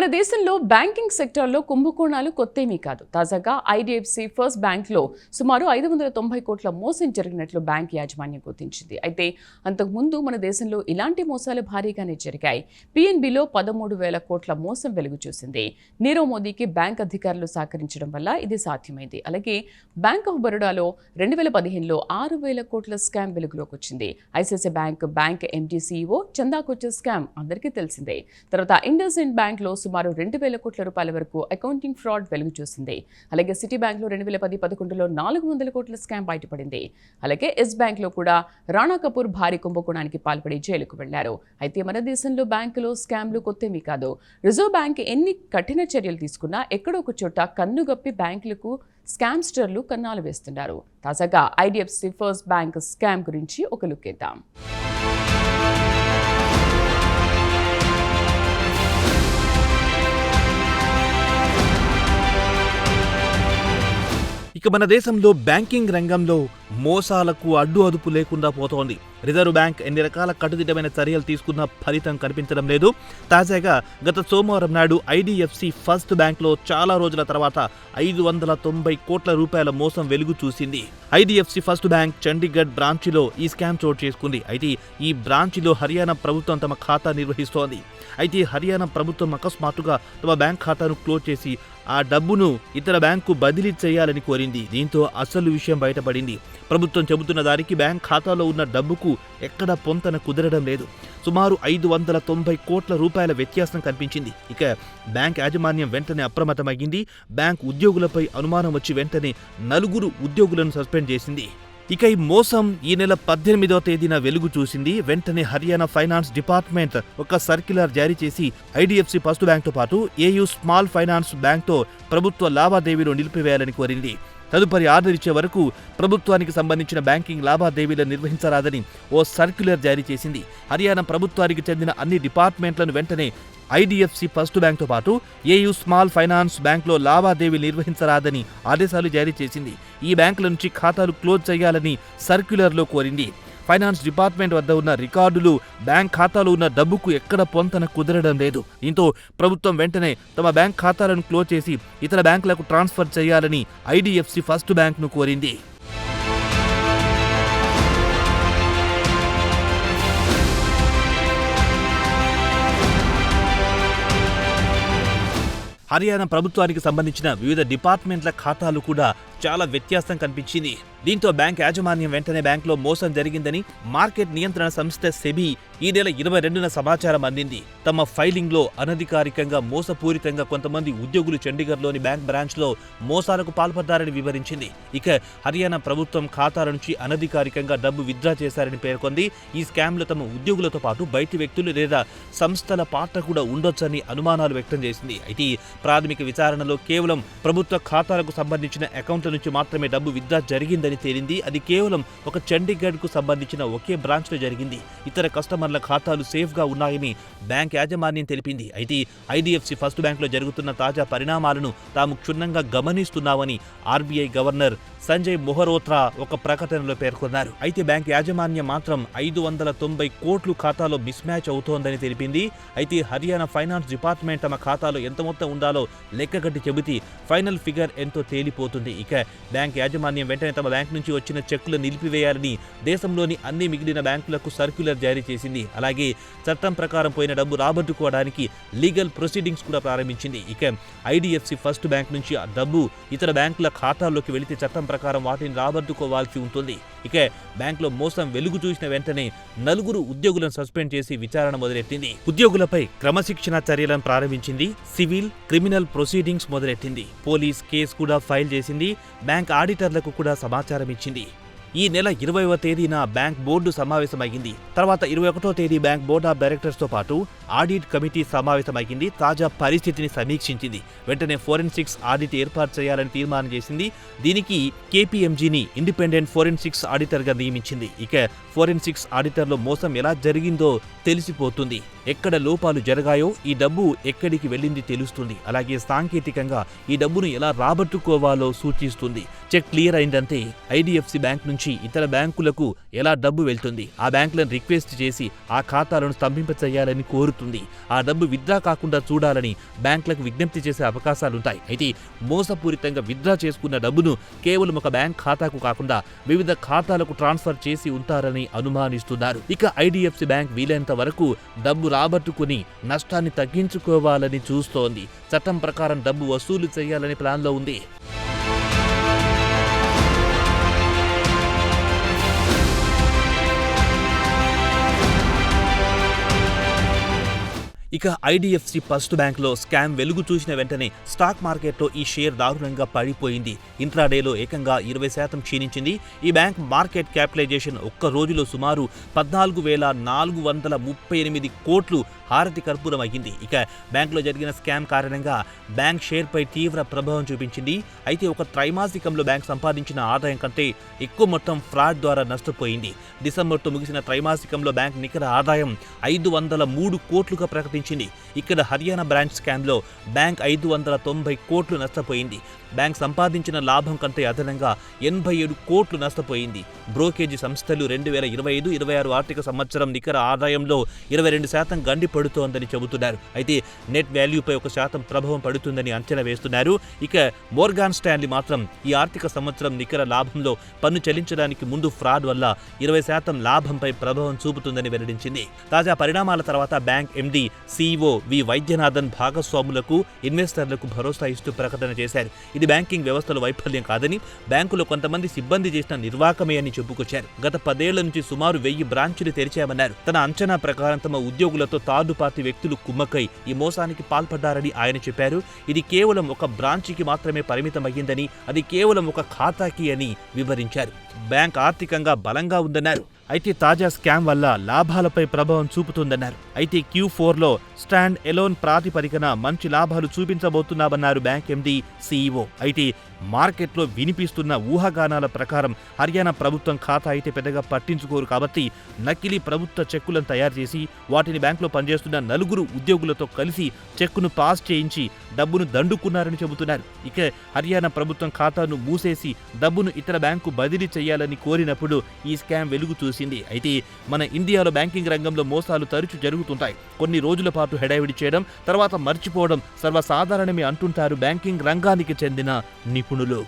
మన దేశంలో బ్యాంకింగ్ సెక్టార్లో కుంభకోణాలు కొత్తేమీ కాదు. తాజాగా ఐడిఎఫ్సి ఫస్ట్ బ్యాంక్లో సుమారు 590 కోట్ల మోసం జరిగినట్లు బ్యాంక్ యాజమాన్యం గుర్తించింది. అయితే అంతకుముందు మన దేశంలో ఇలాంటి మోసాలు భారీగానే జరిగాయి. పిఎన్బిలో 13,000 కోట్ల మోసం వెలుగు చూసింది. నీరవ్ మోదీకి బ్యాంక్ అధికారులు సహకరించడం వల్ల ఇది సాధ్యమైంది. అలాగే బ్యాంక్ ఆఫ్ బరోడాలో 2015లో 6,000 కోట్ల స్కామ్ వెలుగులోకి వచ్చింది. ఐసిఐసిఐ బ్యాంక్ ఎండీ CEO చందాకొచ్చే స్కామ్ అందరికీ తెలిసిందే. తర్వాత ఇండస్ ఇండ్ బ్యాంక్లో సుమారు 2,000 కోట్ల రూపాయల వరకు అకౌంటింగ్ ఫ్రాడ్ వెలుగు చూసింది. అలాగే సిటీ బ్యాంక్లో 2010-11లో 400 కోట్ల స్కామ్ బయటపడింది. అలాగే ఎస్ బ్యాంక్లో కూడా రాణా కపూర్ భారీ కుంభకోణానికి పాల్పడి జైలుకు వెళ్లారు. అయితే మన దేశంలో బ్యాంకులో స్కామ్లు కొత్తేమీ కాదు. రిజర్వ్ బ్యాంక్ ఎన్ని కఠిన చర్యలు తీసుకున్నా ఎక్కడో ఒక చోట కన్నుగప్పి బ్యాంకులకు స్కామ్స్టర్లు కన్నాలు వేస్తున్నారు. తాజాగా ఐడిఎఫ్సి ఫస్ట్ బ్యాంక్ స్కామ్ గురించి ఒక లుక్ ఇద్దాం. ఇక మన దేశంలో బ్యాంకింగ్ రంగంలో మోసాలకు అడ్డు అదుపు లేకుండా పోతోంది. రిజర్వ్ బ్యాంక్ ఎన్ని రకాల కట్టుదిట్టమైన చర్యలు తీసుకున్న ఫలితం కనిపించడం లేదు. తాజాగా గత సోమవారం నాడు ఐడిఎఫ్సి ఫస్ట్ బ్యాంక్లో చాలా రోజుల తర్వాత 590 కోట్ల రూపాయల మోసం వెలుగు చూసింది. ఐడిఎఫ్సి ఫస్ట్ బ్యాంక్ చండీగఢ్ బ్రాంచిలో ఈ స్కామ్ చోటు చేసుకుంది. అయితే ఈ బ్రాంచిలో హర్యానా ప్రభుత్వం తమ ఖాతా నిర్వహిస్తోంది. అయితే హర్యానా ప్రభుత్వం అకస్మాత్తుగా తమ బ్యాంక్ ఖాతాను క్లోజ్ చేసి ఆ డబ్బును ఇతర బ్యాంకు బదిలీ చేయాలని కోరింది. దీంతో అసలు విషయం బయటపడింది. ప్రభుత్వం చెబుతున్న దానికి బ్యాంక్ ఖాతాలో ఉన్న డబ్బుకు ఎక్కడ పొంతన కుదరడం లేదు. సుమారు 590 కోట్ల రూపాయల వ్యత్యాసం కనిపించింది. ఇక బ్యాంక్ యాజమాన్యం వెంటనే అప్రమత్తమయ్యింది. బ్యాంక్ ఉద్యోగులపై అనుమానం వచ్చి వెంటనే 4 ఉద్యోగులను సస్పెండ్ చేసింది. ఇక ఈ మోసం ఈ నెల 18వ తేదీన వెలుగు చూసింది. వెంటనే హర్యానా ఫైనాన్స్ డిపార్ట్మెంట్ ఒక సర్క్యులర్ జారీ చేసి ఐడిఎఫ్సి ఫస్ట్ బ్యాంక్తో పాటు ఏయూ స్మాల్ ఫైనాన్స్ బ్యాంక్తో ప్రభుత్వ లావాదేవీలు నిలిపివేయాలని కోరింది. తదుపరి ఆర్డర్ ఇచ్చే వరకు ప్రభుత్వానికి సంబంధించిన బ్యాంకింగ్ లావాదేవీలను నిర్వహించరాదని ఓ సర్క్యులర్ జారీ చేసింది. హర్యానా ప్రభుత్వానికి చెందిన అన్ని డిపార్ట్మెంట్లను వెంటనే ఐడిఎఫ్సి ఫస్ట్ బ్యాంక్తో పాటు ఏయూ స్మాల్ ఫైనాన్స్ బ్యాంక్లో లావాదేవీలు నిర్వహించరాదని ఆదేశాలు జారీ చేసింది. ఈ బ్యాంకుల నుంచి ఖాతాలు క్లోజ్ చేయాలని సర్క్యులర్లో కోరింది. ఫైనాన్స్ డిపార్ట్మెంట్ వద్ద ఉన్న రికార్డులు బ్యాంక్ ఖాతాలో ఉన్న డబ్బుకు ఎక్కడ పొంతన కుదరడం లేదు. దీంతో ప్రభుత్వం వెంటనే తమ బ్యాంక్ ఖాతాలను క్లోజ్ చేసి ఇతర బ్యాంకులకు ట్రాన్స్ఫర్ చేయాలని ఐడిఎఫ్సి ఫస్ట్ బ్యాంక్ను కోరింది. హర్యానా ప్రభుత్వానికి సంబంధించిన వివిధ డిపార్ట్మెంట్ల ఖాతాలు కూడా చాలా వ్యత్యాసం కనిపించింది. దీంతో బ్యాంక్ యాజమాన్యం వెంటనే బ్యాంకులో మోసం జరిగిందని మార్కెట్ నియంత్రణ సంస్థ సెబీ ఈ నెల 22న సమాచారం అందింది. తమ ఫైలింగ్లో అనధికారికంగా మోసపూరితంగా కొంతమంది ఉద్యోగులు చండీగఢ్లోని బ్యాంక్ బ్రాంచ్లో మోసాలకు పాల్పడ్డారని వివరించింది. ఇక హర్యానా ప్రభుత్వం ఖాతాల నుంచి అనధికారికంగా డబ్బు విత్డ్రా చేశారని పేర్కొంది. ఈ స్కామ్లో తమ ఉద్యోగులతో పాటు బయటి వ్యక్తులు లేదా సంస్థల పాత్ర కూడా ఉండొచ్చని అనుమానాలు వ్యక్తం చేసింది. అయితే ప్రాథమిక విచారణలో కేవలం ప్రభుత్వ ఖాతాలకు సంబంధించిన అకౌంట్ల నుంచి మాత్రమే డబ్బు విత్డ్రా జరిగిందని తేలింది. అది కేవలం ఒక చండీగఢ్ కు సంబంధించిన ఒకే బ్రాంచ్ లో జరిగింది. ఇతర కస్టమర్ల ఖాతాలు సేఫ్ గా ఉన్నాయని బ్యాంక్ యాజమాన్యం తెలిపింది. అయితే ఐడిఎఫ్సి ఫస్ట్ బ్యాంక్ లో జరుగుతున్న తాజా పరిణామాలను తాము క్షుణ్ణంగా గమనిస్తున్నామని ఆర్బీఐ గవర్నర్ సంజయ్ మొహరోత్రా ఒక ప్రకటనలో పేర్కొన్నారు. అయితే బ్యాంక్ యాజమాన్యం మాత్రం 590 కోట్లు ఖాతాలో మిస్ మ్యాచ్ అవుతోందని తెలిపింది. అయితే హర్యానా ఫైనాన్స్ డిపార్ట్మెంట్ తమ ఖాతాలో ఎంత మొత్తం ఉండాలో లెక్కగట్టి చెబితే ఫైనల్ ఫిగర్ ఎంతో తేలిపోతుంది. ఇక బ్యాంక్ యాజమాన్యం వెంటనే తమ బ్యాంక్ నుంచి వచ్చిన చెక్కులు నిలిపివేయాలని దేశంలోని అన్ని మిగిలిన బ్యాంకులకు సర్క్యులర్ జారీ చేసింది. అలాగే చట్టం ప్రకారం పోయిన డబ్బు రాబట్టుకోవడానికి లీగల్ ప్రొసీడింగ్స్ కూడా ప్రారంభించింది. ఇక ఐడిఎఫ్సి ఫస్ట్ బ్యాంక్ నుంచి ఆ డబ్బు ఇతర బ్యాంకుల ఖాతాల్లోకి వెళితే చట్టం ప్రకారం వాటిని రాబట్టుకోవాల్సి ఉంటుంది. ఇక బ్యాంకులో మోసం వెలుగు చూసిన వెంటనే 4 ఉద్యోగులను సస్పెండ్ చేసి విచారణ మొదలెట్టింది. ఉద్యోగులపై క్రమశిక్షణ చర్యలను ప్రారంభించింది. సివిల్, క్రిమినల్ ప్రొసీడింగ్స్ మొదలెట్టింది. పోలీస్ కేసు కూడా ఫైల్ చేసింది. బ్యాంక్ ఆడిటర్లకు కూడా సమాచారం ఇచ్చింది. ఈ నెల 20వ తేదీన బ్యాంక్ బోర్డు సమావేశమైంది. తర్వాత 21వ తేదీ బ్యాంక్ బోర్డ్ ఆఫ్ డైరెక్టర్స్ తో పాటు ఆడిట్ కమిటీ సమావేశమైంది. తాజా పరిస్థితిని సమీక్షించింది. వెంటనే ఫోరెన్సిక్స్ ఆడిట్ ఏర్పాటు చేయాలని తీర్మానం చేసింది. దీనికి కేపీఎంజీని ఇండిపెండెంట్ ఫోరెన్సిక్స్ ఆడిటర్ గా నియమించింది. ఇక ఫోరెన్సిక్స్ ఆడిటర్లో మోసం ఎలా జరిగిందో తెలిసిపోతుంది. ఎక్కడ లోపాలు జరిగాయో ఈ డబ్బు ఎక్కడికి వెళ్ళింది తెలుస్తుంది. అలాగే సాంకేతికంగా ఈ డబ్బును ఎలా రాబట్టుకోవాలో సూచిస్తుంది. చెక్ క్లియర్ అయిందంటే ఐడిఎఫ్సి బ్యాంక్ నుంచి నుంచి ఇతర బ్యాంకులకు ఎలా డబ్బు వెళ్తుంది, ఆ బ్యాంకులను రిక్వెస్ట్ చేసి ఆ ఖాతాలను స్తంభింపచేయాలని కోరుతుంది. ఆ డబ్బు విత్డ్రా కాకుండా చూడాలని బ్యాంకులకు విజ్ఞప్తి చేసే అవకాశాలుంటాయి. అయితే మోసపూరితంగా విత్డ్రా చేసుకున్న డబ్బును కేవలం ఒక బ్యాంక్ ఖాతాకు కాకుండా వివిధ ఖాతాలకు ట్రాన్స్ఫర్ చేసి ఉంటారని అనుమానిస్తున్నారు. ఇక ఐడిఎఫ్సి బ్యాంక్ వీలైనంత వరకు డబ్బు రాబట్టుకుని నష్టాన్ని తగ్గించుకోవాలని చూస్తోంది. చట్టం ప్రకారం డబ్బు వసూలు చేయాలని ప్లాన్లో ఉంది. ఇక ఐడిఎఫ్సి ఫస్ట్ బ్యాంక్లో స్కామ్ వెలుగు చూసిన వెంటనే స్టాక్ మార్కెట్లో ఈ షేర్ దారుణంగా పడిపోయింది. ఇంట్రాడేలో ఏకంగా 20% క్షీణించింది. ఈ బ్యాంక్ మార్కెట్ క్యాపిటలైజేషన్ ఒక్క రోజులో సుమారు 14,438 కోట్లు హారతి కర్పూరం అయ్యింది. ఇక బ్యాంకులో జరిగిన స్కామ్ కారణంగా బ్యాంక్ షేర్పై తీవ్ర ప్రభావం చూపించింది. అయితే ఒక త్రైమాసికంలో బ్యాంక్ సంపాదించిన ఆదాయం కంటే ఎక్కువ మొత్తం ఫ్రాడ్ ద్వారా నష్టపోయింది. డిసెంబర్తో ముగిసిన త్రైమాసికంలో బ్యాంక్ నికర ఆదాయం 503 కోట్లుగా ప్రకటించింది. ఇక్కడ హర్యానా బ్రాంచ్ స్కామ్లో బ్యాంక్ 590 కోట్లు నష్టపోయింది. బ్యాంక్ సంపాదించిన లాభం కంటే అదనంగా 87 కోట్లు నష్టపోయింది. బ్రోకేజీ సంస్థలు 2025-26 ఆర్థిక సంవత్సరం నికర ఆదాయంలో 22% గండి పడుతోందని చెబుతున్నారు. అయితే నెట్ వాల్యూపై 1% ప్రభావం పడుతుందని అంచనా వేస్తున్నారు. ఇక మోర్గాన్ స్టాన్లీ మాత్రం ఈ ఆర్థిక సంవత్సరం నికర లాభంలో పన్ను చెల్లించడానికి ముందు ఫ్రాడ్ వల్ల 20% లాభంపై ప్రభావం చూపుతుందని వెల్లడించింది. తాజా పరిణామాల తర్వాత బ్యాంక్ ఎండీ CEO వి వైద్యనాథన్ భాగస్వాములకు ఇన్వెస్టర్లకు భరోసా ఇస్తూ ప్రకటన చేశారు. ఇది బ్యాంకింగ్ వ్యవస్థలో వైఫల్యం కాదని, బ్యాంకులో కొంతమంది సిబ్బంది చేసిన నిర్వాకమే అని చెప్పుకొచ్చారు. గత 10 ఏళ్ల నుంచి సుమారు 1000 బ్రాంచులు తెరిచామన్నారు. తన అంచనా ప్రకారం తమ ఉద్యోగులతో థర్డ్ పార్టీ వ్యక్తులు కుమ్మక్కై ఈ మోసానికి పాల్పడ్డారని ఆయన చెప్పారు. ఇది కేవలం ఒక బ్రాంచికి మాత్రమే పరిమితమయ్యిందని, అది కేవలం ఒక ఖాతాకి అని వివరించారు. బ్యాంక్ ఆర్థికంగా బలంగా ఉందన్నారు. అయితే తాజా స్కామ్ వల్ల లాభాలపై ప్రభావం చూపుతుందన్నారు. అయితే Q4లో స్టాండ్ ఎలోన్ ప్రాతిపదికన మంచి లాభాలు చూపించబోతున్నామన్నారు బ్యాంక్ ఎండీ CEO. అయితే మార్కెట్లో వినిపిస్తున్న ఊహాగానాల ప్రకారం హర్యానా ప్రభుత్వం ఖాతా అయితే పెద్దగా పట్టించుకోరు కాబట్టి నకిలీ ప్రభుత్వ చెక్కులను తయారు చేసి వాటిని బ్యాంకులో పనిచేస్తున్న 4 ఉద్యోగులతో కలిసి చెక్కును పాస్ చేయించి డబ్బును దండుకున్నారని చెబుతున్నారు. ఇక హర్యానా ప్రభుత్వం ఖాతాను మూసేసి డబ్బును ఇతర బ్యాంకు బదిలీ చేయాలని కోరినప్పుడు ఈ స్కామ్ వెలుగు చూసింది. అయితే మన ఇండియాలో బ్యాంకింగ్ రంగంలో మోసాలు తరచూ జరుగుతుంటాయి. కొన్ని రోజుల పాటు హడావిడి చేయడం, తర్వాత మర్చిపోవడం సర్వసాధారణమే అంటుంటారు బ్యాంకింగ్ రంగానికి చెందిన నిపుణులు.